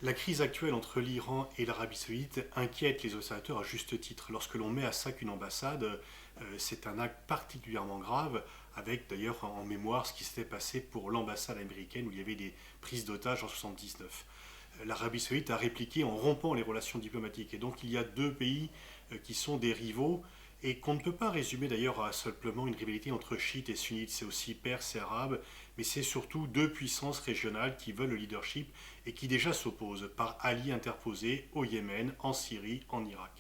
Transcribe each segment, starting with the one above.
La crise actuelle entre l'Iran et l'Arabie saoudite inquiète les observateurs à juste titre. Lorsque l'on met à sac une ambassade, c'est un acte particulièrement grave, avec d'ailleurs en mémoire ce qui s'était passé pour l'ambassade américaine où il y avait des prises d'otages en 1979. L'Arabie saoudite a répliqué en rompant les relations diplomatiques. Et donc il y a deux pays qui sont des rivaux et qu'on ne peut pas résumer d'ailleurs à simplement une rivalité entre chiites et sunnites. C'est aussi perse et arabe, mais c'est surtout deux puissances régionales qui veulent le leadership et qui déjà s'opposent par alliés interposés au Yémen, en Syrie, en Irak.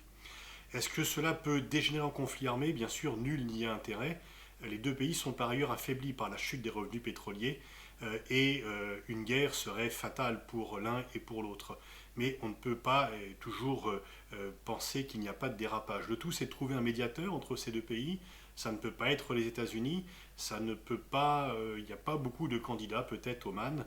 Est-ce que cela peut dégénérer en conflit armé? Bien sûr, nul n'y a intérêt. Les deux pays sont par ailleurs affaiblis par la chute des revenus pétroliers et une guerre serait fatale pour l'un et pour l'autre. Mais on ne peut pas toujours penser qu'il n'y a pas de dérapage. Le tout, c'est de trouver un médiateur entre ces deux pays. Ça ne peut pas être les États-Unis, ça ne peut pas, il n'y a pas beaucoup de candidats, peut-être Oman,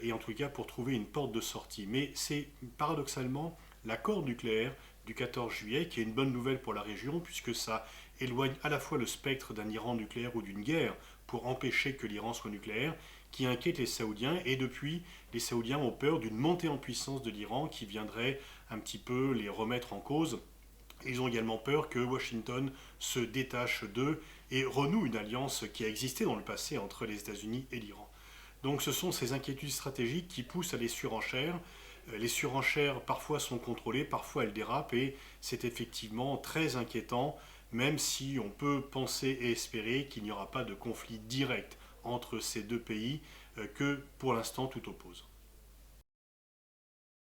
et en tout cas pour trouver une porte de sortie. Mais c'est paradoxalement l'accord nucléaire du 14 juillet, qui est une bonne nouvelle pour la région, puisque ça éloigne à la fois le spectre d'un Iran nucléaire ou d'une guerre pour empêcher que l'Iran soit nucléaire, qui inquiète les Saoudiens, et depuis, les Saoudiens ont peur d'une montée en puissance de l'Iran qui viendrait un petit peu les remettre en cause. Ils ont également peur que Washington se détache d'eux et renoue une alliance qui a existé dans le passé entre les États-Unis et l'Iran. Donc ce sont ces inquiétudes stratégiques qui poussent à des surenchères. Les surenchères parfois sont contrôlées, parfois elles dérapent et c'est effectivement très inquiétant, même si on peut penser et espérer qu'il n'y aura pas de conflit direct entre ces deux pays que pour l'instant tout oppose.